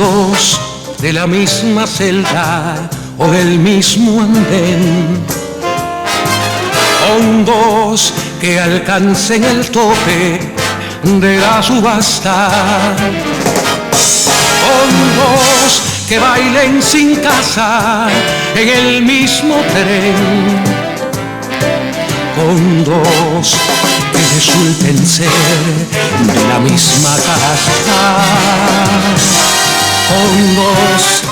dos de la misma celda o del mismo andén, con dos que alcancen el tope de la subasta, con dos que bailen sin casa en el mismo tren, con dos que resulten ser de la misma casta, con dos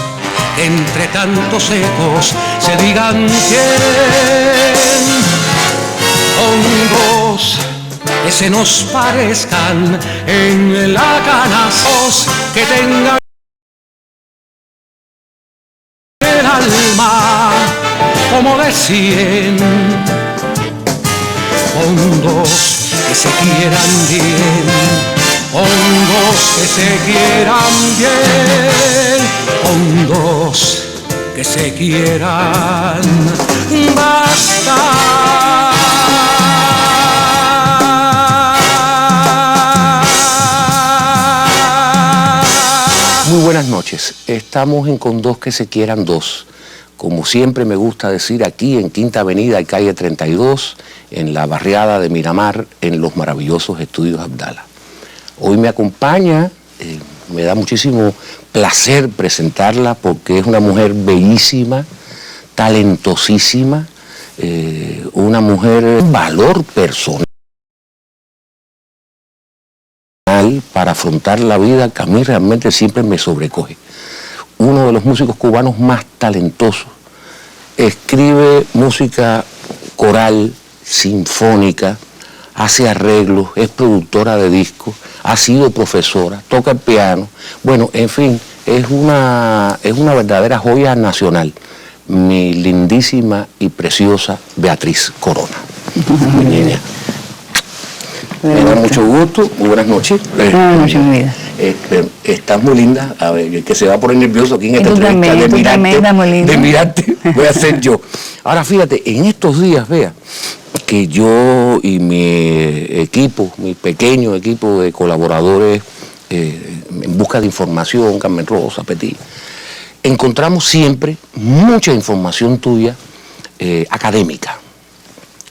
que entre tantos ecos se digan quién, con dos que se nos parezcan en la cana, dos que tengan el alma como de 100, con dos que se quieran bien, con dos que se quieran bien, con dos que se quieran basta. Muy buenas noches, estamos en Con Dos que se quieran dos. Como siempre me gusta decir, aquí en Quinta Avenida y calle 32, en la barriada de Miramar, en los maravillosos estudios Abdala. Hoy me acompaña, me da muchísimo placer presentarla porque es una mujer bellísima, talentosísima, una mujer de valor personal para afrontar la vida que a mí realmente siempre me sobrecoge. Uno de los músicos cubanos más talentosos, escribe música coral, sinfónica, hace arreglos, es productora de discos, ha sido profesora, toca el piano, bueno, en fin, es una verdadera joya nacional, mi lindísima y preciosa Beatriz Corona. Mi niña. Me da mucho gusto, muy buenas noches. Buenas noches, mi vida. Estás muy linda, a ver, que se va a poner nervioso aquí en esta entrevista de mirarte, voy a ser yo. Ahora fíjate, en estos días, vea, que yo y mi equipo, mi pequeño equipo de colaboradores en busca de información, Carmen Rosa, Petit, encontramos siempre mucha información tuya académica,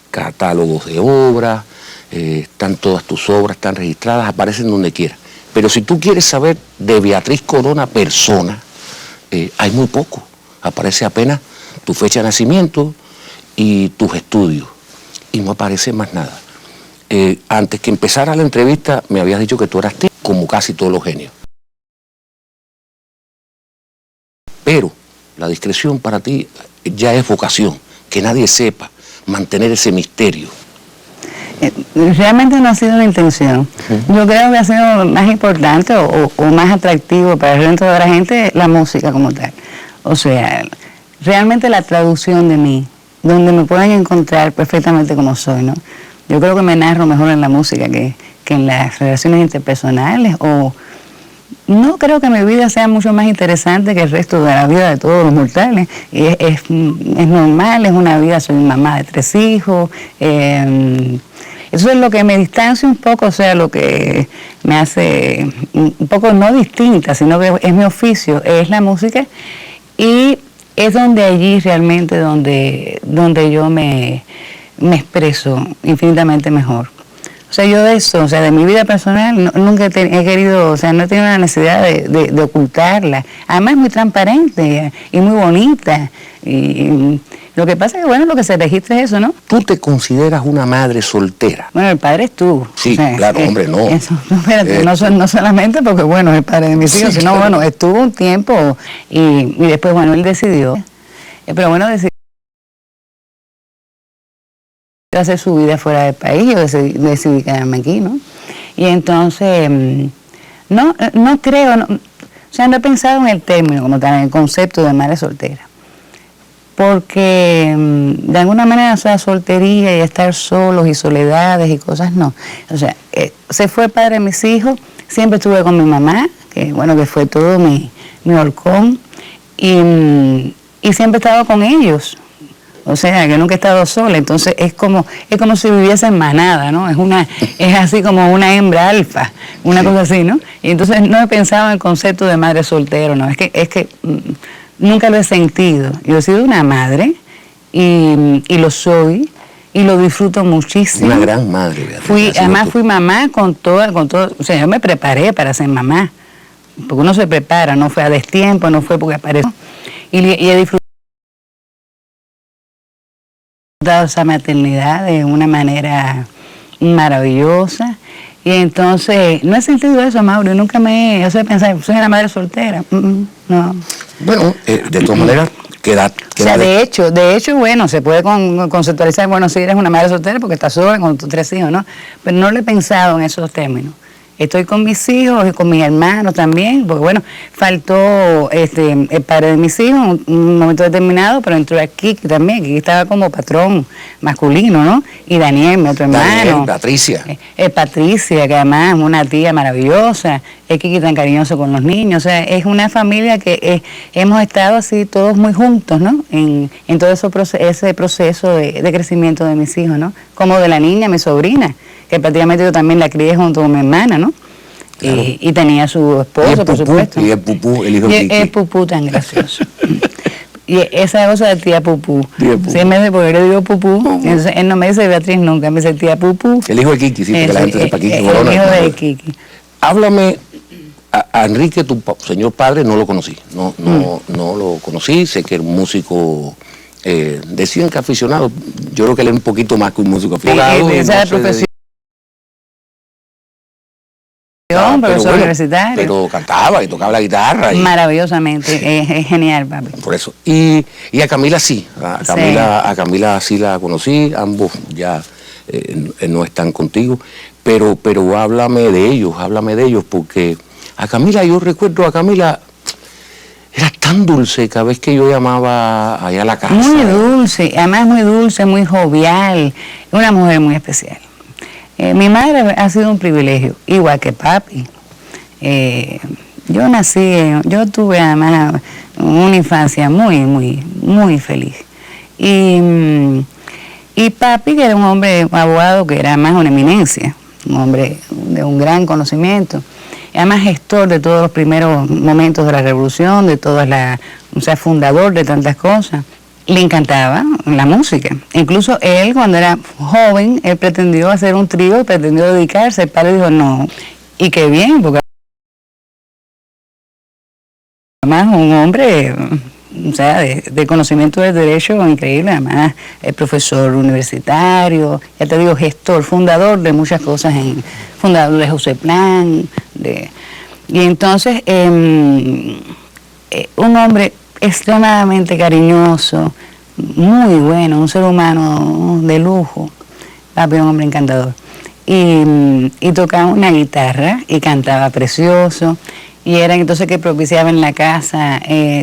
catálogos de obras, están todas tus obras, están registradas, aparecen donde quieras. Pero si tú quieres saber de Beatriz Corona persona, hay muy poco. Aparece apenas tu fecha de nacimiento y tus estudios. Y no aparece más nada. Antes que empezara la entrevista me habías dicho que tú eras como casi todos los genios. Pero la discreción para ti ya es vocación, que nadie sepa, mantener ese misterio. Realmente no ha sido una intención. Yo creo que ha sido más importante o más atractivo para el resto de la gente la música como tal. O sea, realmente la traducción de mí, donde me pueden encontrar perfectamente como soy, ¿no? Yo creo que me narro mejor en la música que en las relaciones interpersonales, o no creo que mi vida sea mucho más interesante que el resto de la vida de todos los mortales. Es normal, es una vida, soy mamá de 3 hijos, eso es lo que me distancia un poco, o sea, lo que me hace un poco no distinta, sino que es mi oficio, es la música, y es donde allí realmente donde yo me expreso infinitamente mejor. O sea, yo de eso, o sea, de mi vida personal, nunca he querido, o sea, no he tenido la necesidad de ocultarla. Además es muy transparente y muy bonita. Y lo que pasa es que, bueno, lo que se registra es eso, ¿no? ¿Tú te consideras una madre soltera? Bueno, el padre es tú. Sí, o sea, claro, hombre, no. Eso, no, espérate, no solamente porque, bueno, es el padre de mis hijos, sino, claro, bueno, estuvo un tiempo y después, bueno, él decidió. Pero bueno, decidió hacer su vida fuera del país, yo decidí quedarme aquí, ¿no? Y entonces, no creo, o sea, no he pensado en el término como tal, en el concepto de madre soltera. Porque de alguna manera, o sea, soltería y estar solos y soledades y cosas, no. O sea, se fue el padre de mis hijos, siempre estuve con mi mamá, que bueno, que fue todo mi horcón, y siempre he estado con ellos. O sea, que nunca he estado sola, entonces es como si viviese en manada, ¿no? Es así como una hembra alfa, una cosa así, ¿no? Y entonces no he pensado en el concepto de madre soltera, no, es que nunca lo he sentido. Yo he sido una madre y lo soy y lo disfruto muchísimo. Una gran madre, Beatriz. Además fui mamá con todo, o sea, yo me preparé para ser mamá, porque uno se prepara, no fue a destiempo, no fue porque apareció. Y he disfrutado esa maternidad de una manera maravillosa. Y entonces, no he sentido eso, Mauro, nunca me he pensado, soy una madre soltera. No. Bueno, de todas maneras, queda o sea, de hecho, bueno, se puede conceptualizar, bueno, si eres una madre soltera porque estás sola con tus 3 hijos, ¿no? Pero no lo he pensado en esos términos. Estoy con mis hijos y con mis hermanos también, porque bueno, faltó el padre de mis hijos en un momento determinado, pero entró aquí también, que estaba como patrón masculino, ¿no? Y Daniel, mi otro hermano. Patricia. Patricia, que además es una tía maravillosa, es Kiki tan cariñoso con los niños, o sea, es una familia que hemos estado así todos muy juntos, ¿no? En todo ese proceso de crecimiento de mis hijos, ¿no? Como de la niña, mi sobrina, que prácticamente yo también la crié junto con mi hermana, ¿no? Claro. Y tenía su esposo, por supuesto. Y el Pupú, el hijo de Kiki. El Pupú tan gracioso. Y esa cosa de tía Pupú. Sí, en vez de porque le digo Pupú, entonces él no me dice Beatriz nunca, me dice tía Pupú. El hijo de Kiki, sí, porque la gente sepa Kiki. El hijo de Kiki. Háblame, a Enrique, tu señor padre, no lo conocí. No lo conocí, sé que era un músico... decían que aficionado, yo creo que él es un poquito más que un músico aficionado. Esa profesión. Profesor universitario. Pero cantaba y tocaba la guitarra. Maravillosamente, es genial, papi. Por eso. Y a Camila sí, a Camila sí la conocí, ambos ya no están contigo, pero háblame de ellos, porque a Camila, yo recuerdo a Camila, era tan dulce cada vez que yo llamaba allá a la casa. Muy dulce, además muy dulce, muy jovial, una mujer muy especial. Mi madre ha sido un privilegio, igual que papi. Yo tuve además una infancia muy, muy, muy feliz. Y papi, que era un hombre abogado, que era más una eminencia, un hombre de un gran conocimiento, y además gestor de todos los primeros momentos de la revolución, o sea, fundador de tantas cosas. Le encantaba la música. Incluso él, cuando era joven, él pretendió hacer un trío, pretendió dedicarse. El padre dijo no. Y qué bien, porque además un hombre, o sea, de conocimiento del derecho increíble, además el profesor universitario, ya te digo, gestor, fundador de muchas cosas, fundador de José Plan. Y entonces, un hombre extremadamente cariñoso, muy bueno, un ser humano de lujo, papi, un hombre encantador. Y tocaba una guitarra y cantaba precioso, y era entonces que propiciaba en la casa,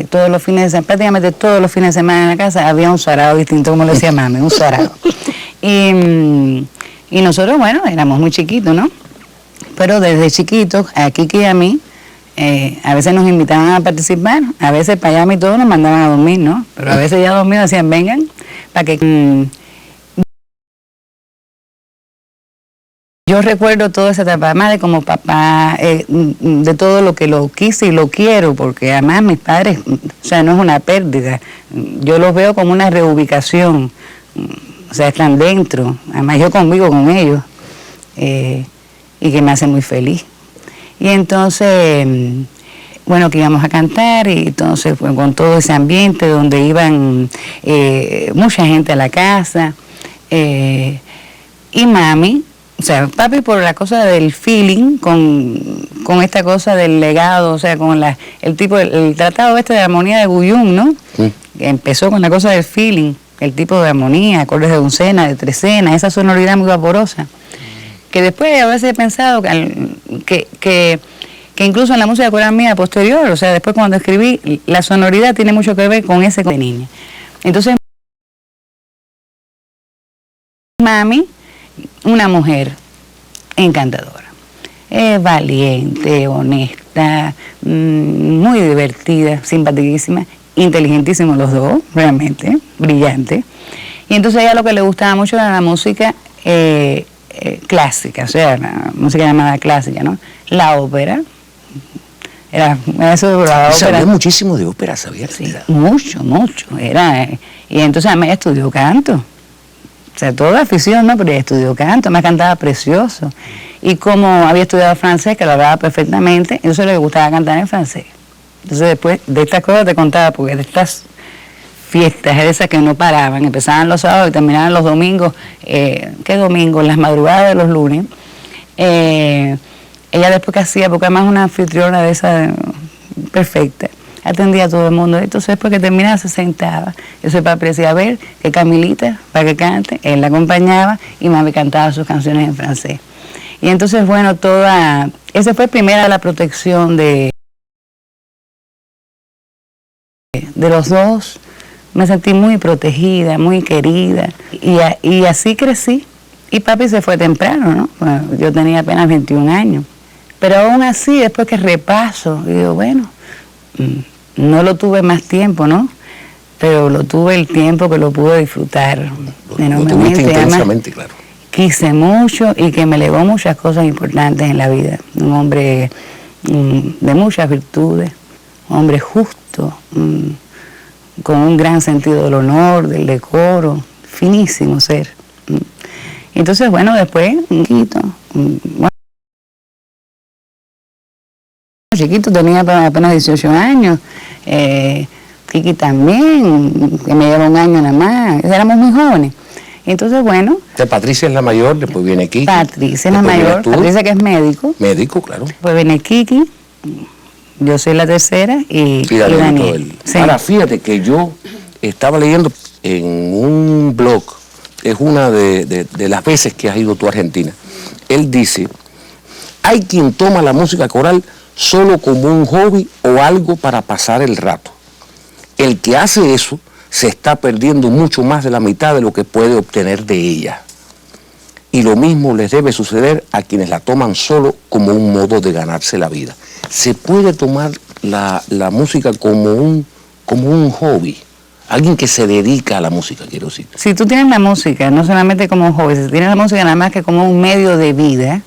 todos los fines de semana, prácticamente todos los fines de semana en la casa había un sarao distinto, como le decía mami, un sarao. Y nosotros, bueno, éramos muy chiquitos, ¿no? Pero desde chiquitos, a Kiki y a mí, a veces nos invitaban a participar, a veces para allá y todos nos mandaban a dormir, ¿no? Pero a veces ya dormidos decían, vengan, para que... Yo recuerdo toda esa etapa, además de como papá, de todo lo que lo quise y lo quiero, porque además mis padres, o sea, no es una pérdida, yo los veo como una reubicación, o sea, están dentro, además yo convivo con ellos, y que me hace muy feliz. Y entonces, bueno, que íbamos a cantar y entonces pues, con todo ese ambiente donde iban mucha gente a la casa. Y mami, o sea, papi por la cosa del feeling, con esta cosa del legado, o sea, con el tratado de armonía de Guyún, ¿no? Sí. Que empezó con la cosa del feeling, el tipo de armonía, acordes de oncena, de trecena, esa sonoridad muy vaporosa. Que después a veces he pensado que incluso en la música coral mía posterior, o sea, después cuando escribí, la sonoridad tiene mucho que ver con ese de niña. Entonces, mami, una mujer encantadora, valiente, honesta, muy divertida, simpaticísima, inteligentísimos los dos, realmente, brillante. Y entonces a ella lo que le gustaba mucho era la música clásica, o sea, la música llamada clásica, ¿no? La ópera, Era eso de la Sabía ópera. muchísimo de ópera, sabía. Sí, mucho, mucho. Y entonces además estudió canto. O sea, toda afición, ¿no? Pero ella estudió canto, me cantaba precioso. Y como había estudiado francés, que lo hablaba perfectamente, entonces le gustaba cantar en francés. Entonces después de estas cosas te contaba, porque de estas fiestas esas que no paraban, empezaban los sábados y terminaban los domingos, ¿qué domingo? Las madrugadas de los lunes. Ella después que hacía, porque además una anfitriona de esa perfecta, atendía a todo el mundo. Entonces después que terminaba se sentaba. Yo se parecía a ver que Camilita, para que cante, él la acompañaba y mami cantaba sus canciones en francés. Y entonces, bueno, esa fue primera la protección de los dos. Me sentí muy protegida, muy querida. Y así crecí. Y papi se fue temprano, ¿no? Bueno, yo tenía apenas 21 años. Pero aún así, después que repaso, digo, bueno, no lo tuve más tiempo, ¿no? Pero lo tuve el tiempo que lo pude disfrutar Lo tuviste intensamente, claro. Quise mucho y que me legó muchas cosas importantes en la vida. Un hombre de muchas virtudes, un hombre justo, con un gran sentido del honor, del decoro, finísimo ser. Entonces, bueno, después, chiquito, tenía apenas 18 años, Kiki también, que me lleva un año nada más, éramos muy jóvenes. Entonces, bueno. Patricia es la mayor, después viene Kiki. Patricia es la mayor, Patricia que es médico. Médico, claro. Después viene Kiki, yo soy la tercera y Daniel. Sí. Ahora, fíjate que yo estaba leyendo en un blog, es una de las veces que has ido tú a Argentina. Él dice, hay quien toma la música coral solo como un hobby o algo para pasar el rato. El que hace eso se está perdiendo mucho más de la mitad de lo que puede obtener de ella. Y lo mismo les debe suceder a quienes la toman solo como un modo de ganarse la vida. Se puede tomar la música como un hobby. Alguien que se dedica a la música, quiero decir. Si tú tienes la música, no solamente como un hobby, si tienes la música nada más que como un medio de vida,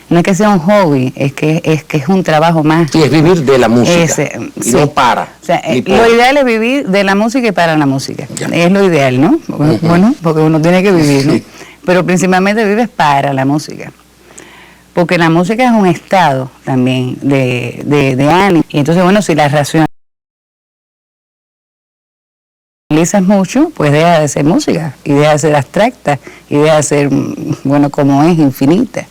no es que sea un hobby, es que es un trabajo más. Sí, es vivir de la música. Y no para. O sea, lo ideal es vivir de la música y para la música. Ya. Es lo ideal, ¿no? Bueno, porque uno tiene que vivir, ¿no? Pero principalmente vives para la música. Porque la música es un estado también de ánimo. Y entonces, bueno, si la racionalizas mucho, pues deja de ser música, y deja de ser abstracta, y deja de ser, bueno, como es, infinita.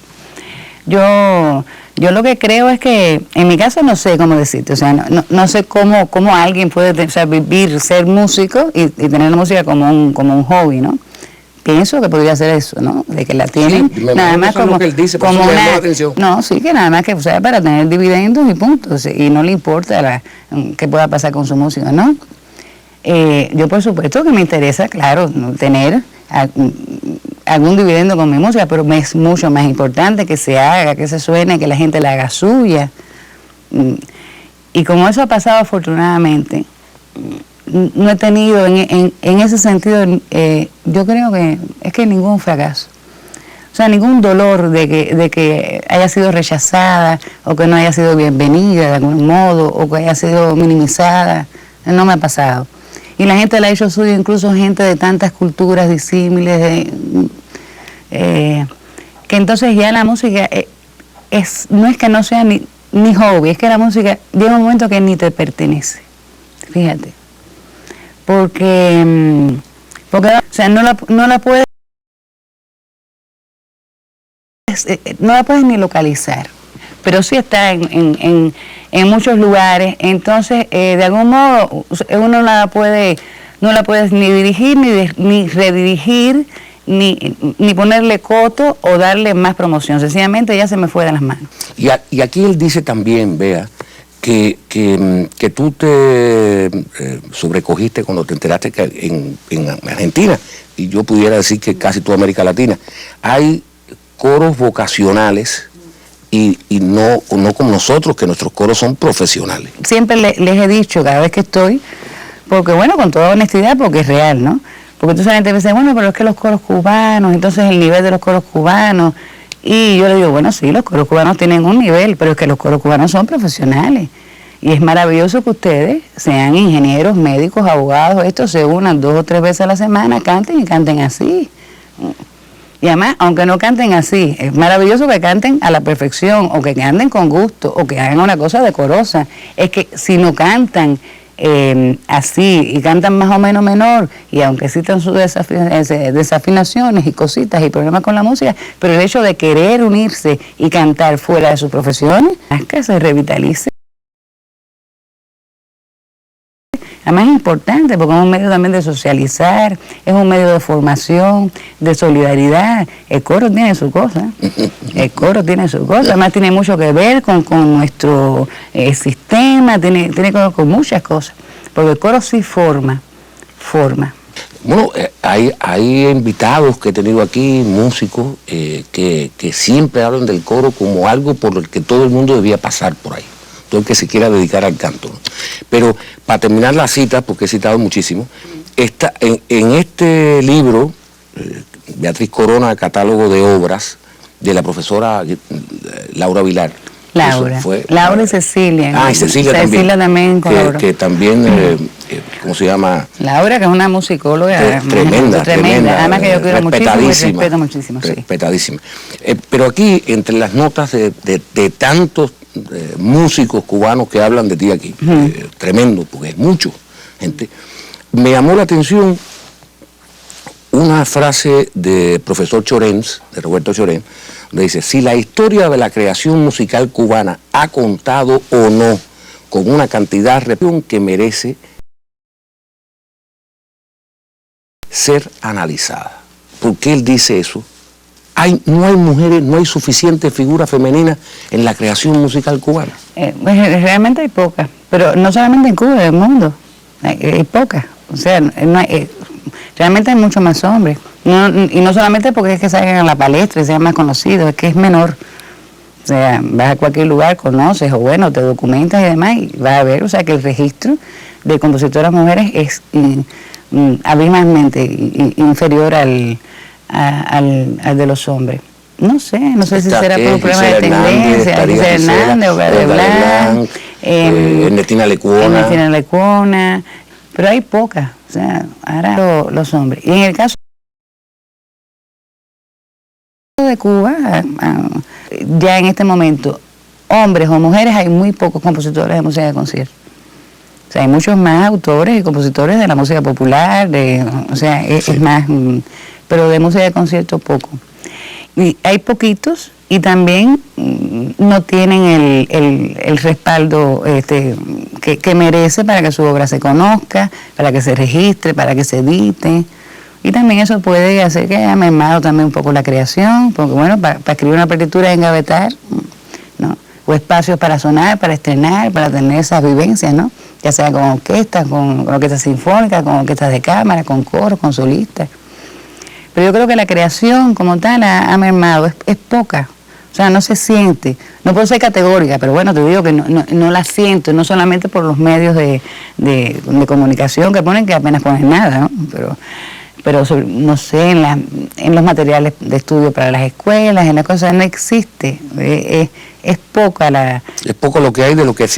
Yo lo que creo es que, en mi caso no sé cómo decirte, o sea, no sé cómo alguien puede, o sea, vivir, ser músico y tener la música como un hobby, ¿no? Pienso que podría ser eso, ¿no? De que la tienen sí, nada más como, lo que él dice, como una, no, sí, que nada más que, o sea, para tener dividendos y punto, o sea, y no le importa qué pueda pasar con su música, ¿no? Yo por supuesto que me interesa, claro, tener algún dividendo con mi música, pero me es mucho más importante que se haga, que se suene, que la gente la haga suya. Y como eso ha pasado afortunadamente, no he tenido en ese sentido, yo creo que es que ningún fracaso. O sea, ningún dolor de que haya sido rechazada o que no haya sido bienvenida de algún modo o que haya sido minimizada, no me ha pasado. Y la gente la ha hecho suyo, incluso gente de tantas culturas disímiles, que entonces ya la música no es que no sea ni hobby, es que la música llega un momento que ni te pertenece, fíjate. Porque o sea, no la puedes ni localizar, pero sí está en muchos lugares. Entonces, de algún modo, uno no la puedes ni dirigir, ni redirigir, ni ponerle coto o darle más promoción. Sencillamente ya se me fue de las manos. Y aquí él dice también, Bea, que tú te sobrecogiste cuando te enteraste que en Argentina, y yo pudiera decir que casi toda América Latina, hay coros vocacionales y no como nosotros, que nuestros coros son profesionales. Siempre les he dicho cada vez que estoy, porque bueno, con toda honestidad, porque es real, ¿no? Porque entonces la gente me dice, bueno, pero es que los coros cubanos, entonces el nivel de los coros cubanos, Y yo le digo, bueno, sí, los coros cubanos tienen un nivel, pero es que los coros cubanos son profesionales. Y es maravilloso que ustedes, sean ingenieros, médicos, abogados, estos se unan 2 o 3 veces a la semana, canten y canten así. Y además, aunque no canten así, es maravilloso que canten a la perfección, o que canten con gusto, o que hagan una cosa decorosa. Es que si no cantan así y cantan más o menos menor, y aunque existan sus desafinaciones y cositas y problemas con la música, pero el hecho de querer unirse y cantar fuera de sus profesiones, es que se revitalice. Además es importante porque es un medio también de socializar, es un medio de formación, de solidaridad. El coro tiene su cosa, además tiene mucho que ver con nuestro sistema, tiene que ver con muchas cosas, porque el coro sí forma. Bueno, hay invitados que he tenido aquí, músicos, que siempre hablan del coro como algo por el que todo el mundo debía pasar por ahí, todo el que se quiera dedicar al canto, ¿no? Pero para terminar la cita, porque he citado muchísimo, en este libro, Beatriz Corona, catálogo de obras, de la profesora Laura Vilar. Laura y Cecilia. Y Cecilia también que también, ¿cómo se llama? Laura, que es una musicóloga tremenda. Además que yo quiero muchísimo y respeto muchísimo. Respetadísima. Pero aquí, entre las notas de tantos músicos cubanos que hablan de ti aquí, tremendo, porque es mucho gente, me llamó la atención una frase de profesor Chorens, de Roberto Chorens, donde dice: si la historia de la creación musical cubana ha contado o no con una cantidad que merece ser analizada. ¿Por qué él dice eso? No hay mujeres, no hay suficiente figura femenina en la creación musical cubana. Pues realmente hay pocas, pero no solamente en Cuba, en el mundo, hay pocas. O sea, realmente hay muchos más hombres. Y no solamente porque es que salgan a la palestra y sean más conocidos, es que es menor. O sea, vas a cualquier lugar, conoces, o bueno, te documentas y demás, y vas a ver, o sea, que el registro de compositoras mujeres es abismalmente inferior al de los hombres. No sé si será por un problema de tendencia, Gisela Hernández, Obrador Blanc, Ernestina Lecuona, pero hay pocas, o sea, ahora los hombres. Y en el caso de Cuba, ya en este momento, hombres o mujeres, hay muy pocos compositores de música de concierto. O sea, hay muchos más autores y compositores de la música popular, es más, pero de música de concierto poco. Y hay poquitos y también no tienen el respaldo que merece para que su obra se conozca, para que se registre, para que se edite. Y también eso puede hacer que haya mermado también un poco la creación, porque bueno, para escribir una partitura y engavetar, ¿no? O espacios para sonar, para estrenar, para tener esas vivencias, ¿no? Ya sea con orquestas sinfónicas, con orquestas de cámara, con coros, con solistas. Pero yo creo que la creación como tal ha mermado, es poca, o sea, no se siente. No puedo ser categórica, pero bueno, te digo que no la siento, no solamente por los medios de comunicación que ponen, que apenas ponen nada, ¿no? Pero no sé, en los materiales de estudio para las escuelas, en las cosas, no existe. Es poca la... Es poco lo que hay de lo que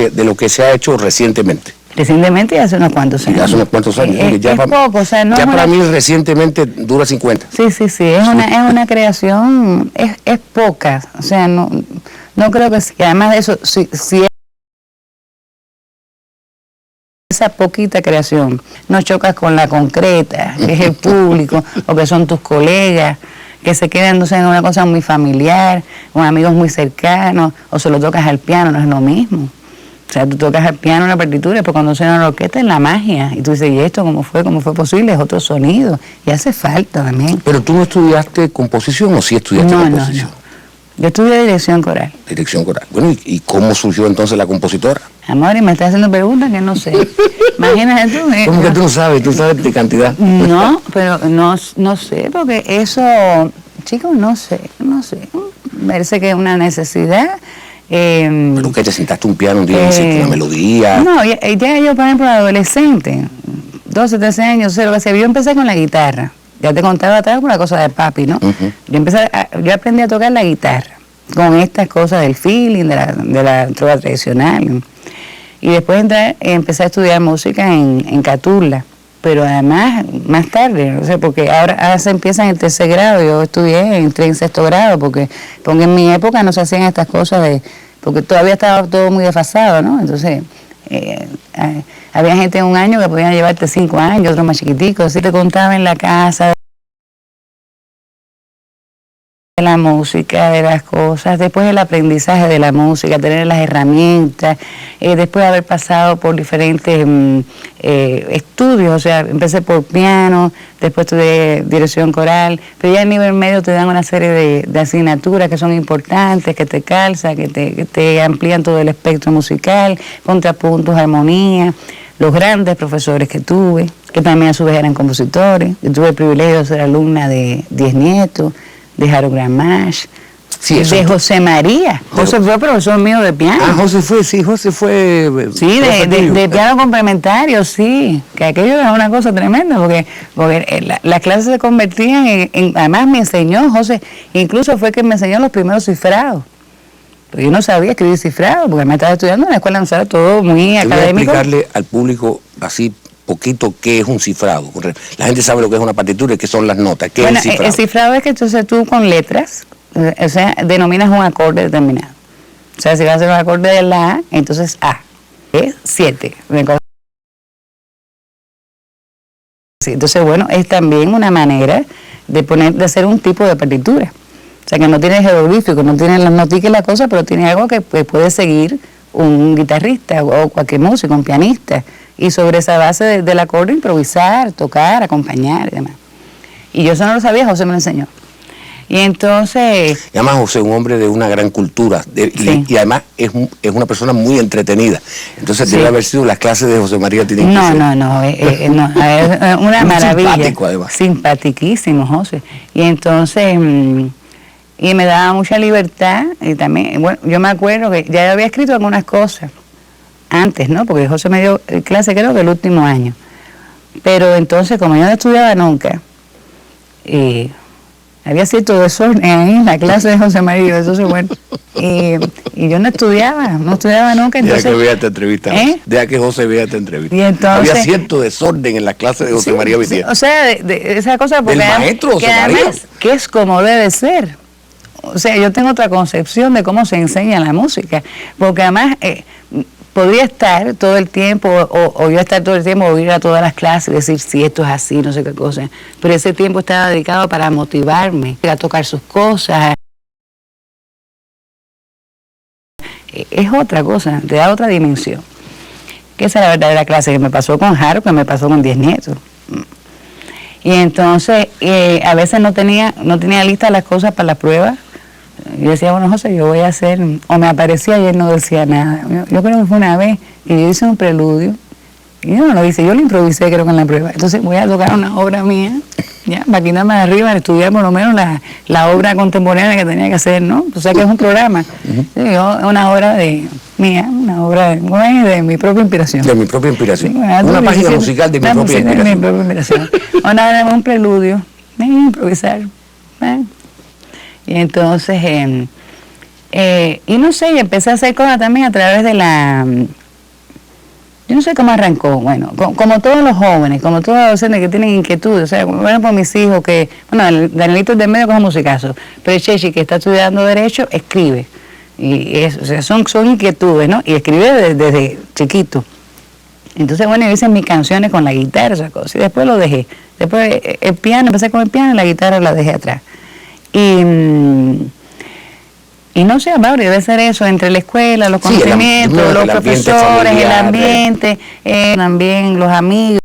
se ha hecho recientemente. Recientemente y hace unos cuantos años. Hace unos cuantos años. Es poco, o sea, no ya para mí recientemente dura 50. Sí, es una creación, es poca, o sea, no creo que sí. Además de eso, si esa poquita creación no chocas con la concreta, que es el público, o que son tus colegas, que se quedan, no sé, en una cosa muy familiar, con amigos muy cercanos, o se lo tocas al piano, no es lo mismo. O sea, tú tocas al piano una partitura, pero cuando suena la orquesta es la magia. Y tú dices, ¿y esto cómo fue posible? Es otro sonido. Y hace falta también. ¿Pero tú no estudiaste composición o sí estudiaste composición? No. Yo estudié dirección coral. Dirección coral. Bueno, ¿y cómo surgió entonces la compositora? Amor, y me estás haciendo preguntas que no sé. Imagínate tú. ¿Cómo que tú no sabes? ¿Tú sabes de cantidad? No, pero no sé, porque eso, chicos, no sé. Parece que es una necesidad. ¿Pero que te sentaste un piano un día y hiciste una melodía? No, ya yo, por ejemplo, adolescente, 12, 13 años, yo empecé con la guitarra. Ya te contaba atrás una cosa de papi, ¿no? Yo aprendí a tocar la guitarra con estas cosas del feeling, de la trova tradicional. Y después empecé a estudiar música en Catula, pero además más tarde, o sea, porque ahora se empieza en el 3er grado, yo entré en 6º grado, porque en mi época no se hacían estas cosas porque todavía estaba todo muy desfasado, ¿no? Entonces, había gente en un año que podían llevarte 5 años, otros más chiquiticos, así te contaba en la casa de la música, de las cosas, después el aprendizaje de la música, tener las herramientas, después de haber pasado por diferentes estudios, o sea, empecé por piano, después estudié dirección coral, pero ya a nivel medio te dan una serie de asignaturas que son importantes, que te calzan, que te amplían todo el espectro musical, contrapuntos, armonía, los grandes profesores que tuve, que también a su vez eran compositores. Yo tuve el privilegio de ser alumna de Diez Nieto, de Harold Gramash, de José María. José fue profesor mío de piano. José fue. Sí, de piano complementario, sí. Que aquello era una cosa tremenda, porque las clases se convertían además me enseñó José, incluso fue que me enseñó los primeros cifrados. Pero yo no sabía escribir cifrado, porque me estaba estudiando en la escuela, no sabía, todo muy académico. Voy a explicarle al público así poquito qué es un cifrado. La gente sabe lo que es una partitura y qué son las notas. ¿Qué es el cifrado? El cifrado es que entonces tú con letras, o sea, denominas un acorde determinado. O sea, si vas a hacer un acorde de la A, entonces A, es 7. Entonces, bueno, es también una manera de hacer un tipo de partitura. O sea, que no tiene jeroglífico, no tiene las noticas y la cosa, pero tiene algo que puede seguir un guitarrista o cualquier músico, un pianista. Y sobre esa base del acorde improvisar, tocar, acompañar y demás. Y yo eso no lo sabía, José me lo enseñó. Y entonces... Y además José, un hombre de una gran cultura, sí. y además es una persona muy entretenida. Entonces sí. Debe haber sido las clases de José María tienen que ser... No, una maravilla. Simpático además. Simpatiquísimo, José. Y entonces... y me daba mucha libertad, y también, bueno, yo me acuerdo que ya había escrito algunas cosas antes, ¿no? Porque José me dio clase creo que el último año. Pero entonces, como yo no estudiaba nunca, había cierto desorden ahí en la clase de José María, entonces bueno, y yo no estudiaba nunca. Entonces, deja que vea esta entrevista, deja que José vea esta entrevista. Y entonces, había cierto desorden en la clase de José María Vitier. O sea, de esa cosa, porque el maestro José María. Además, que es como debe ser. O sea, yo tengo otra concepción de cómo se enseña la música, porque además... podría estar todo el tiempo, o yo estar todo el tiempo, o ir a todas las clases y decir si esto es así, no sé qué cosa. Pero ese tiempo estaba dedicado para motivarme, a tocar sus cosas. Es otra cosa, te da otra dimensión. Que esa es la verdadera clase que me pasó con Harold, que me pasó con Diez Nietos. Y entonces, a veces no tenía listas las cosas para la prueba. Yo decía, bueno, José, yo voy a hacer, o me aparecía y él no decía nada. Yo creo que fue una vez que yo hice un preludio, y yo no lo hice, yo lo improvisé creo que en la prueba. Entonces voy a tocar una obra mía, ya, para quitarme de arriba, estudiar por lo menos la obra contemporánea que tenía que hacer, ¿no? O sea que es un programa. Una obra mía, una obra de mi propia inspiración. De mi propia inspiración. Sí, una página musical de mi propia inspiración. De mi propia inspiración. Un preludio, improvisar. Y entonces, y no sé, y empecé a hacer cosas también a través de yo no sé cómo arrancó, bueno, como todos los jóvenes, como todos los adolescentes que tienen inquietudes, o sea, bueno, por mis hijos que, bueno, Danielito del medio que es un musicazo, pero el Chechi que está estudiando Derecho, escribe, y o sea, son inquietudes, ¿no? Y escribe desde chiquito. Entonces, bueno, yo hice mis canciones con la guitarra, esas cosas, y después lo dejé. Después el piano, empecé con el piano y la guitarra la dejé atrás. Y no sé, Mauri, debe ser eso, entre la escuela, los conocimientos, los profesores, el ambiente, también los amigos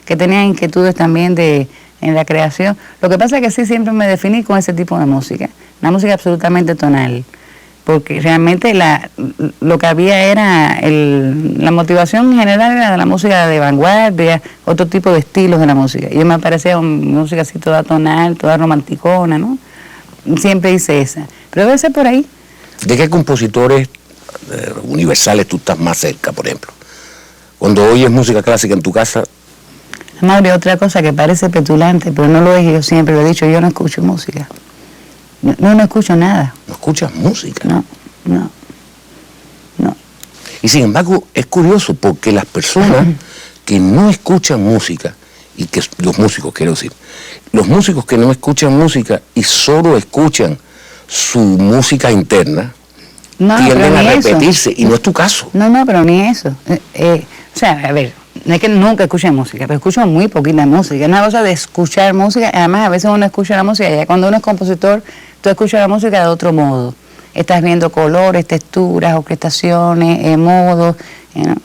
que tenían inquietudes también en la creación. Lo que pasa es que sí siempre me definí con ese tipo de música, una música absolutamente tonal, porque realmente lo que había era, la motivación en general era de la música de vanguardia, otro tipo de estilos de la música. Y yo me parecía una música así toda tonal, toda romanticona, ¿no? Siempre hice esa. Pero debe ser por ahí. ¿De qué compositores universales tú estás más cerca, por ejemplo? Cuando oyes música clásica en tu casa, Mauri, otra cosa que parece petulante, pero no lo es, yo siempre lo he dicho, yo no escucho música. No escucho nada. ¿No escuchas música? No. Y sin embargo, es curioso porque las personas que no escuchan música, y que los músicos, quiero decir, los músicos que no escuchan música y solo escuchan su música interna, tienden a repetirse, y no es tu caso. No, pero ni eso. O sea, a ver, no es que nunca escuche música, pero escucho muy poquita música. Es una cosa de escuchar música, además a veces uno escucha la música, ya cuando uno es compositor, tú escuchas la música de otro modo. Estás viendo colores, texturas, orquestaciones, modos, ¿no?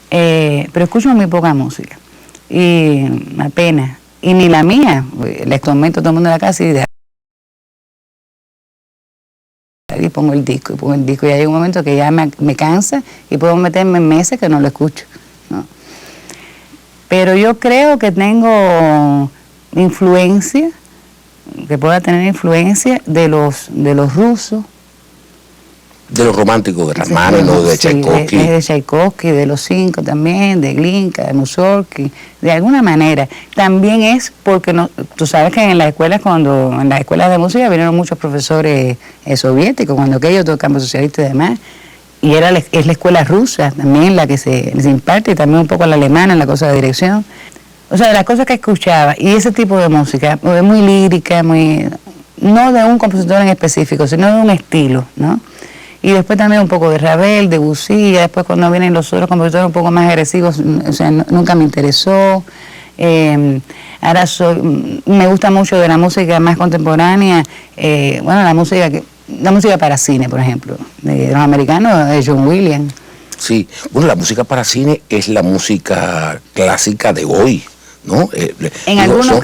Pero escucho muy poca música. Y apenas. Y ni la mía, les comento a todo el mundo de la casa y pongo el disco, y hay un momento que ya me cansa y puedo meterme en meses que no lo escucho, ¿no? Pero yo creo que tengo influencia, que pueda tener influencia de los rusos. De los románticos, de Rachmaninoff, de Tchaikovsky. De Tchaikovsky, de los cinco también, de Glinka, de Mussorgsky, de alguna manera. También es porque tú sabes que en las escuelas de música vinieron muchos profesores soviéticos, cuando aquellos todo el campo socialista y demás, y es la escuela rusa también la que se imparte, y también un poco la alemana en la cosa de dirección. O sea, de las cosas que escuchaba, y ese tipo de música, muy lírica, no de un compositor en específico, sino de un estilo, ¿no? Y después también un poco de Ravel, de Debussy, después cuando vienen los otros compositores un poco más agresivos, o sea, nunca me interesó. Ahora me gusta mucho de la música más contemporánea, la música para cine, por ejemplo, de los americanos, de John Williams. Sí, bueno, la música para cine es la música clásica de hoy, ¿no? En algunos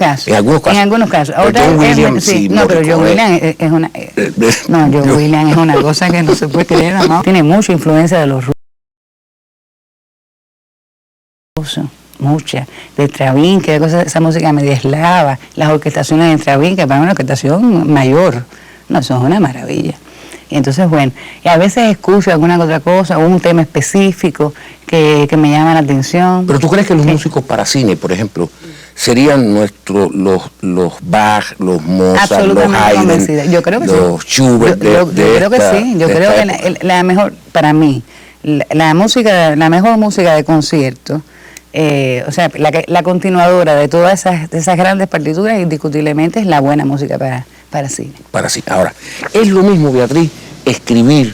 casos. Ahora, John Williams, pero John Williams es una... John Williams es una cosa que no se puede creer, ¿no? Tiene mucha influencia de los rusos, mucha. De Stravinsky, esa música media eslava, las orquestaciones de Stravinsky, para una orquestación mayor. No, eso es una maravilla. Y entonces, bueno, y a veces escucho alguna otra cosa, o un tema específico que me llama la atención. Pero ¿tú crees que los músicos para cine, por ejemplo, serían los Bach, los Mozart, los Haydn, yo creo que los Schubert? Yo creo que sí, yo creo que la mejor, para mí, la mejor música de concierto, o sea, la continuadora de todas esas grandes partituras, indiscutiblemente es la buena música para cine. Para cine. Ahora, es lo mismo, Beatriz, escribir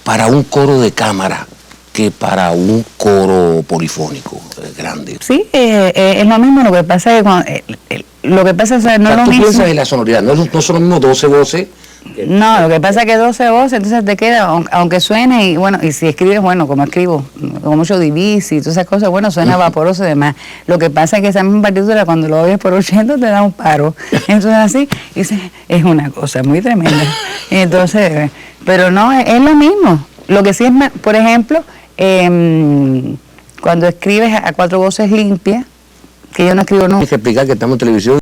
para un coro de cámara que para un coro polifónico grande. Sí, es lo mismo. Lo que pasa es que lo que pasa es que no es lo mismo. Tú piensas en la sonoridad, no son lo mismo 12 voces. No, lo que pasa es que 12 voces, entonces te queda, aunque suene, y bueno, y si escribes, bueno, como escribo, con mucho Debussy y todas esas cosas, bueno, suena vaporoso y demás. Lo que pasa es que esa misma partitura, cuando lo oyes por 80, te da un paro. Entonces así, es una cosa muy tremenda. Entonces, pero no, es lo mismo. Lo que sí es, por ejemplo, cuando escribes a 4 voces limpias, que yo no escribo nunca. Tienes que explicar que estamos en televisión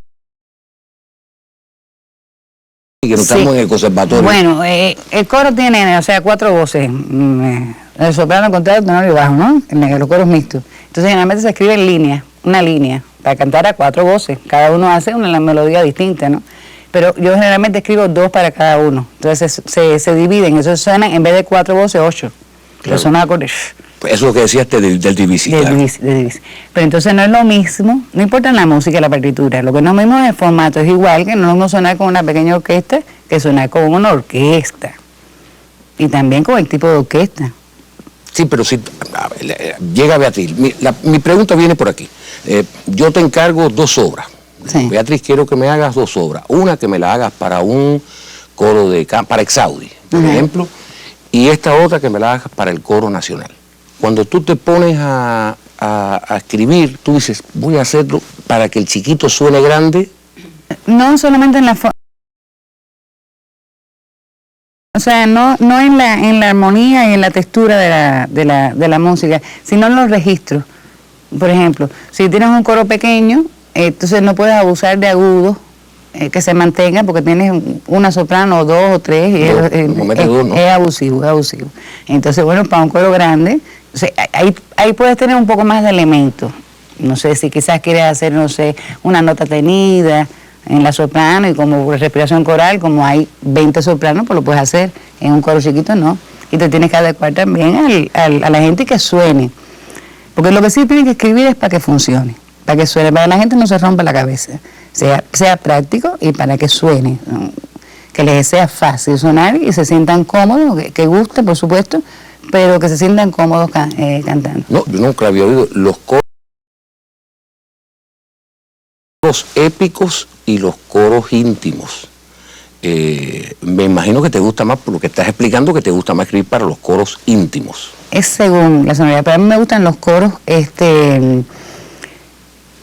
y que no estamos en el conservatorio. Bueno, el coro tiene, o sea, 4 voces, el soprano, el contrario, el tenor y bajo, ¿no? Los coros mixtos. Entonces generalmente se escribe en línea, una línea, para cantar a 4 voces. Cada uno hace una melodía distinta, ¿no? Pero yo generalmente escribo 2 para cada uno. Entonces se dividen, eso suena, en vez de 4 voces, 8. Claro. Son acordes. Pues eso es lo que decías del Debussy. Claro. Debussy. Pero entonces no es lo mismo, no importa la música, la partitura, lo que no es lo mismo es el formato, es igual que no es lo mismo sonar con una pequeña orquesta que sonar con una orquesta. Y también con el tipo de orquesta. Sí, pero si llega Beatriz, mi pregunta viene por aquí. Yo te encargo 2 obras. Sí. Beatriz, quiero que me hagas 2 obras. Una que me la hagas para un coro para Exaudi, por ejemplo, y esta otra que me la hagas para el coro nacional. Cuando tú te pones a escribir, tú dices, voy a hacerlo para que el chiquito suene grande. No solamente en la forma, o sea, no en la armonía y en la textura de la música, sino en los registros. Por ejemplo, si tienes un coro pequeño, entonces no puedes abusar de agudos que se mantengan, porque tienes una soprano, 2 o 3, y es abusivo. Entonces, bueno, para un coro grande, o sea, ahí puedes tener un poco más de elementos, No sé si quizás quieres hacer, no sé, una nota tenida en la soprano y como respiración coral, como hay 20 sopranos, pues lo puedes hacer. En un coro chiquito no. Y te tienes que adecuar también a la gente que suene. Porque lo que sí tienes que escribir es para que funcione, para que suene, para que la gente no se rompa la cabeza, sea práctico y para que suene, ¿no? Que les sea fácil sonar y se sientan cómodos, que guste, por supuesto, pero que se sientan cómodos cantando. No, yo nunca había oído los coros épicos y los coros íntimos. Me imagino que te gusta más, por lo que estás explicando, que te gusta más escribir para los coros íntimos. Es según la sonoridad, pero a mí me gustan los coros,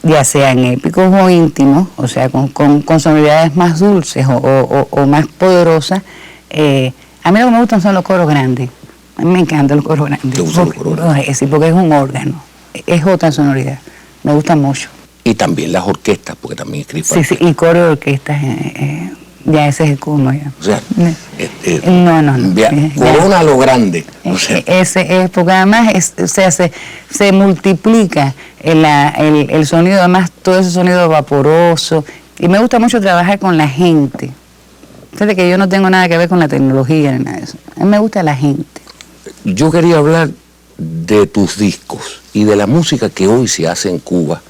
ya sean épicos o íntimos, o sea, con sonoridades más dulces o más poderosas. A mí lo que me gustan son los coros grandes. A mí me encantan los coros grandes. ¿Te gustan los coros grandes? Sí, porque es un órgano, es otra sonoridad. Me gusta mucho. Y también las orquestas, porque también escribes. Sí, y coro de orquestas, ya ese es el colmo ya. O sea, no. Corona a lo grande. O sea. Ese es, porque además se multiplica el sonido, además todo ese sonido vaporoso. Y me gusta mucho trabajar con la gente. Fíjate que yo no tengo nada que ver con la tecnología ni nada de eso. A mí me gusta la gente. Yo quería hablar de tus discos y de la música que hoy se hace en Cuba,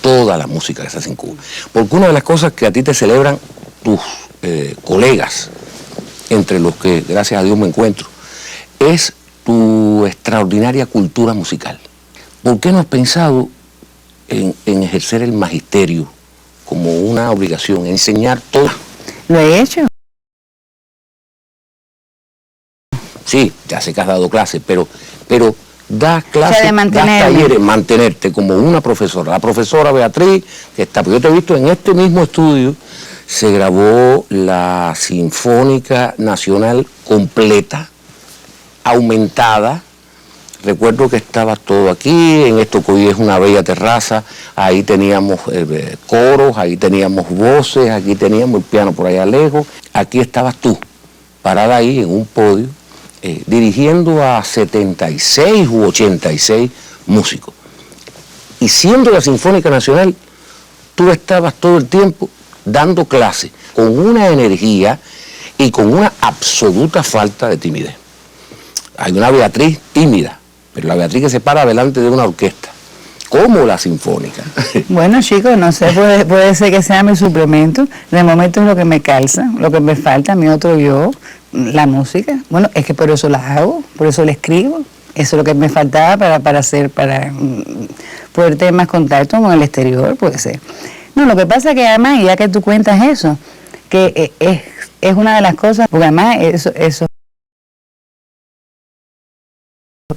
toda la música que se hace en Cuba. Porque una de las cosas que a ti te celebran tus colegas, entre los que gracias a Dios me encuentro, es tu extraordinaria cultura musical. ¿Por qué no has pensado en ejercer el magisterio como una obligación, enseñar todo? Lo he hecho. Sí, ya sé que has dado clases, pero das clases, O sea, das talleres, mantenerte como una profesora. La profesora Beatriz, que está, porque yo te he visto en este mismo estudio, se grabó la Sinfónica Nacional completa, aumentada. Recuerdo que estaba todo aquí, en esto que hoy es una bella terraza, ahí teníamos coros, ahí teníamos voces, aquí teníamos el piano por allá lejos. Aquí estabas tú, parada ahí en un podio, dirigiendo a 76 u 86 músicos. Y siendo la Sinfónica Nacional, tú estabas todo el tiempo dando clases con una energía y con una absoluta falta de timidez. Hay una Beatriz tímida, pero la Beatriz que se para delante de una orquesta, como la Sinfónica. Bueno, chicos, no sé, puede ser que sea mi suplemento. De momento es lo que me calza, lo que me falta, mi otro yo, la música. Bueno, es que por eso la hago, por eso la escribo. Eso es lo que me faltaba para poder tener más contacto con el exterior, puede ser. No, lo que pasa es que además, ya que tú cuentas eso, que es una de las cosas, porque además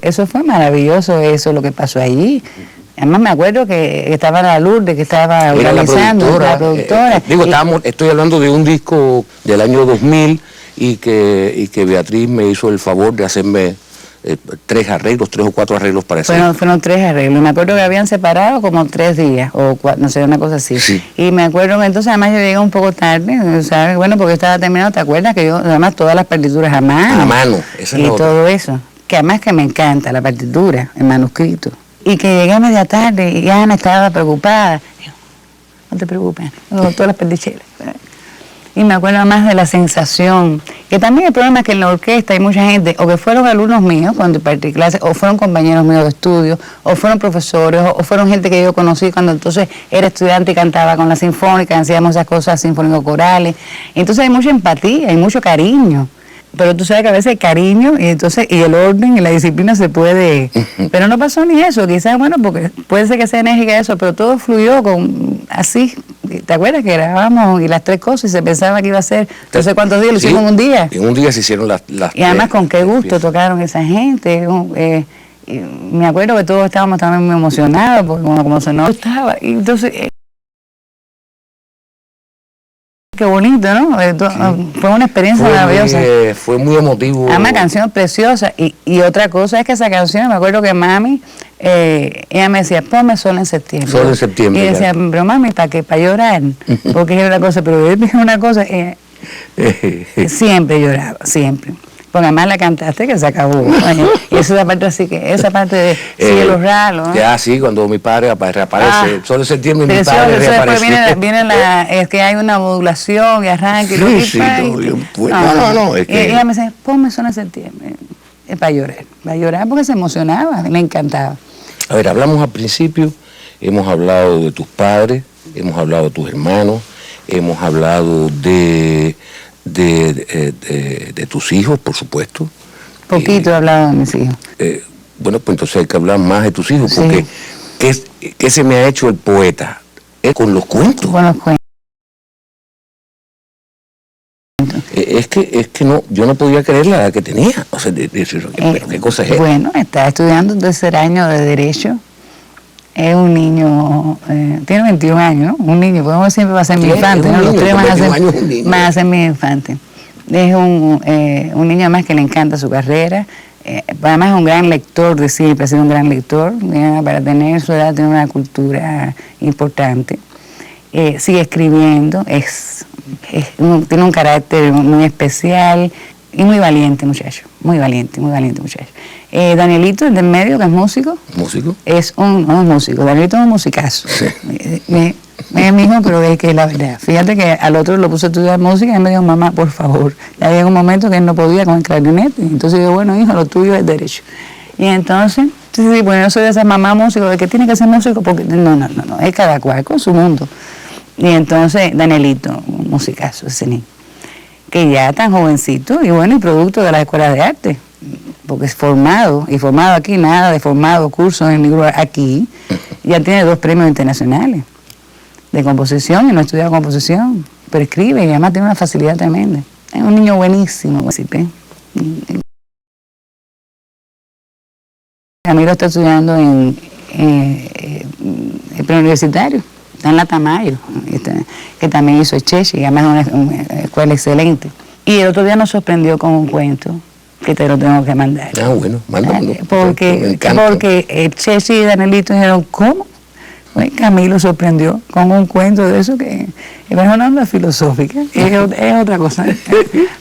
eso fue maravilloso, eso lo que pasó allí. Además me acuerdo que estaba la Lourdes, que estaba organizando, la productora. Estoy hablando de un disco del año 2000 y que Beatriz me hizo el favor de hacerme 3 o 4 arreglos para eso. Fueron 3 arreglos. Me acuerdo que habían separado como 3 días, o 4, no sé, una cosa así. Sí. Y me acuerdo que entonces además yo llegué un poco tarde, ¿sabes? Bueno, porque estaba terminado, ¿te acuerdas? Que yo, además todas las partituras a mano. A mano, esa es y la otra. todo eso. Que además que me encanta la partitura, el manuscrito. Y que llegué a media tarde y Ana estaba preocupada. Digo, no te preocupes, todas las perdicheras. Y me acuerdo más de la sensación, que también el problema es que en la orquesta hay mucha gente, o que fueron alumnos míos cuando impartí clases, o fueron compañeros míos de estudio, o fueron profesores, o fueron gente que yo conocí cuando entonces era estudiante y cantaba con la sinfónica, hacíamos esas cosas sinfónico-corales. Entonces hay mucha empatía, hay mucho cariño. Pero tú sabes que a veces el cariño y entonces y el orden y la disciplina se puede, pero no pasó ni eso, quizás, bueno, porque puede ser que sea enérgica eso, pero todo fluyó así. ¿Te acuerdas que grabábamos y las 3 cosas y se pensaba que iba a ser, no sé cuántos días, lo hicimos en un día? En un día se hicieron las y además con qué gusto tocaron esa gente. Y me acuerdo que todos estábamos también muy emocionados porque como se nos gustaba. Y entonces qué bonito, ¿no? Fue una experiencia maravillosa. Fue muy emotivo. Una canción preciosa. Y otra cosa es que esa canción, me acuerdo que mami, ella me decía, ponme Sol en septiembre. Sol en septiembre. Y decía, pero mami, ¿para qué? Para llorar. Porque es una cosa, pero es una cosa, siempre lloraba, siempre. porque además la cantaste que se acabó. Y esa parte así que, esa parte de cielo raro, ¿no? Ya, sí, cuando mi padre reaparece, solo en septiembre mi Precioso, padre eso después reaparece. viene es que hay una modulación y arranque. Sí, y sí, es que... Y ella me dice, ponme Zona de Septiembre. Es para llorar porque se emocionaba, le encantaba. A ver, hablamos al principio, hemos hablado de tus padres, hemos hablado de tus hermanos, hemos hablado de tus hijos, por supuesto. Poquito he hablado de mis hijos. Bueno, pues entonces hay que hablar más de tus hijos, Sí. porque ¿qué se me ha hecho el poeta? Con los cuentos. Con los cuentos. Es que no, yo no podía creer la edad que tenía. O sea, pero qué cosa es esta. Bueno, está estudiando un tercer año de Derecho. Es un niño, tiene 21 años, ¿no? Un niño, podemos decir siempre va a ser mi Sí, infante, es un ¿no? Los niño, tres con van a 21 años es un niño. van a ser mi infante. Es un niño además que le encanta su carrera, además es un gran lector, siempre ha sido un gran lector, para tener su edad tiene una cultura importante. Sigue escribiendo, tiene un carácter muy especial y muy valiente muchacho, muy valiente muchacho. Danielito, el del medio, que es músico. ¿Músico? Es un músico, Danielito es un musicazo. Es mi hijo, pero es que es la verdad. Fíjate que al otro lo puse a estudiar música y él me dijo, mamá, por favor. Ya llegó un momento que él no podía con el clarinete. Entonces yo, bueno, hijo, lo tuyo es Derecho. Y entonces, sí, bueno, yo soy de esa mamá músico, de que tiene que ser músico, porque no, es cada cual con su mundo. Y entonces, Danielito, un musicazo, ese niño, que ya tan jovencito, y bueno, y producto de la escuela de arte, porque es formado aquí, nada de formado, cursos en libro aquí, ya tiene 2 premios internacionales de composición, y no ha estudiado composición, pero escribe y además tiene una facilidad tremenda. Es un niño buenísimo, ¿sí? Camilo está estudiando en el preuniversitario, está en la Tamayo, que también hizo Chechi, y además es una escuela excelente. Y el otro día nos sorprendió con un cuento que te lo tengo que mandar. Ah, bueno, mándamelo. Porque Chechi y Danielito dijeron, ¿cómo? Bueno, Camilo sorprendió con un cuento de eso que es una onda filosófica, es otra cosa.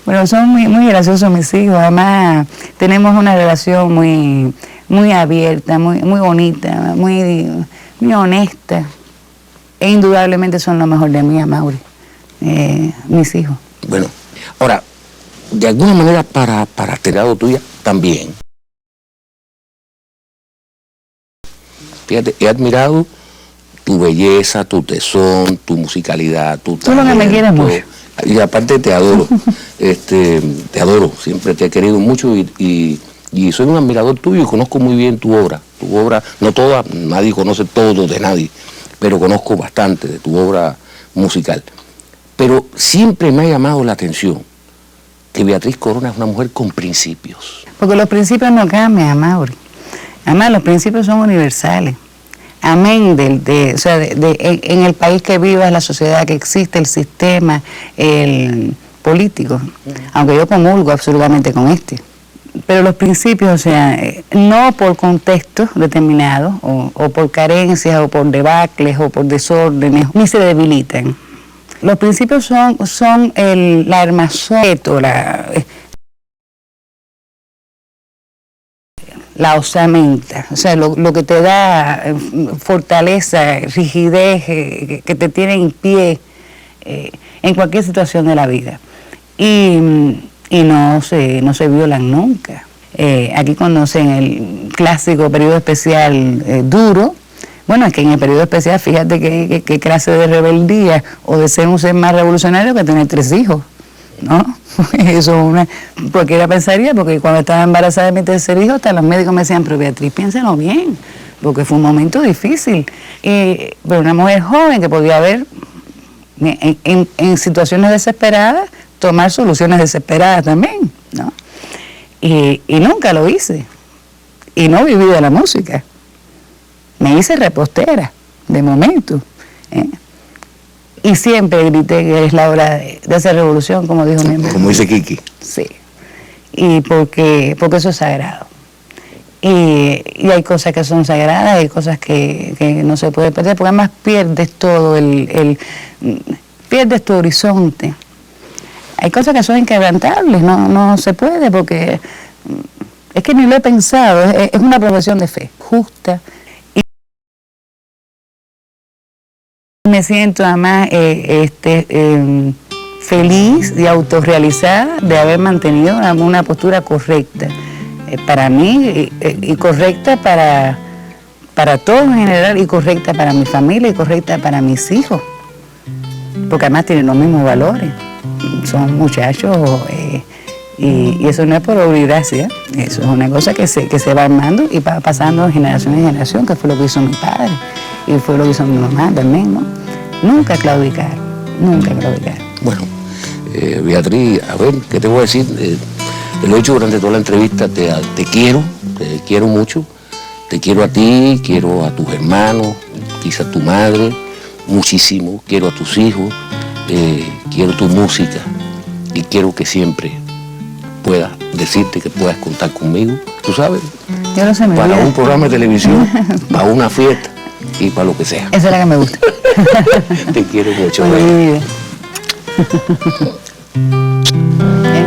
Bueno, son muy graciosos mis hijos, además tenemos una relación muy abierta, muy bonita, muy honesta, e indudablemente son lo mejor de mí, Amaury, mis hijos. Bueno, ahora, de alguna manera para este lado tuya también. Fíjate, he admirado tu belleza, tu tesón, tu musicalidad, tu talento. Tú lo que me quieres mucho. Y aparte te adoro, te adoro, siempre te he querido mucho y soy un admirador tuyo y conozco muy bien tu obra, no toda, nadie conoce todo de nadie, pero conozco bastante de tu obra musical. Pero siempre me ha llamado la atención que Beatriz Corona es una mujer con principios. Porque los principios no cambian, Amaury. Además, los principios son universales. Amén en el país que vivas, la sociedad que existe, el sistema, el político, aunque yo comulgo absolutamente con este. Pero los principios, no por contextos determinados, o por carencias, o por debacles, o por desórdenes, ni se debilitan. Los principios son la armazón, la osamenta, lo que te da fortaleza, rigidez, que te tiene en pie en cualquier situación de la vida. Y no se violan nunca. Aquí conocen el clásico periodo especial duro. Bueno, es que en el periodo especial, fíjate qué clase de rebeldía o de ser un ser más revolucionario que tener 3 hijos, ¿no? Eso cualquiera pensaría, porque cuando estaba embarazada de mi tercer hijo, hasta los médicos me decían, pero Beatriz, piénsalo bien, porque fue un momento difícil. Pero una mujer joven que podía haber, en situaciones desesperadas, tomar soluciones desesperadas también, ¿no? Y nunca lo hice. Y no viví de la música. Me hice repostera, de momento. Y siempre grité que es la hora de hacer revolución, como dijo mi hermano. Como dice Kiki. Sí. Y porque eso es sagrado. Y hay cosas que son sagradas, hay cosas que no se puede perder, porque además pierdes todo, pierdes tu horizonte. hay cosas que son inquebrantables, no se puede porque es que ni lo he pensado, es una profesión de fe, justa. Y me siento además feliz y autorrealizada de haber mantenido una postura correcta para mí y correcta para todos en general y correcta para mi familia y correcta para mis hijos, porque además tienen los mismos valores, son muchachos y eso no es por obligación, eso es una cosa que se va armando y va pasando de generación en generación, que fue lo que hizo mi padre y fue lo que hizo mi mamá también, ¿no? Nunca claudicar, nunca claudicar. Bueno, Beatriz, a ver, ¿qué te voy a decir? Te lo he dicho durante toda la entrevista, te quiero mucho, te quiero a ti, quiero a tus hermanos, quizá a tu madre, muchísimo, quiero a tus hijos, quiero tu música y quiero que siempre pueda decirte que puedas contar conmigo, tú sabes, yo lo sé, para un programa de televisión, para una fiesta y para lo que sea. Esa es la que me gusta. Te quiero mucho. Muy bien.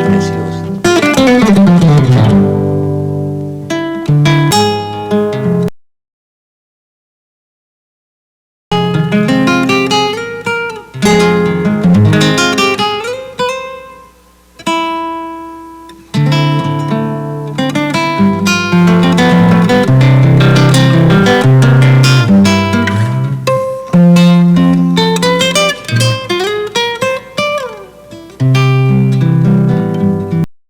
Precioso.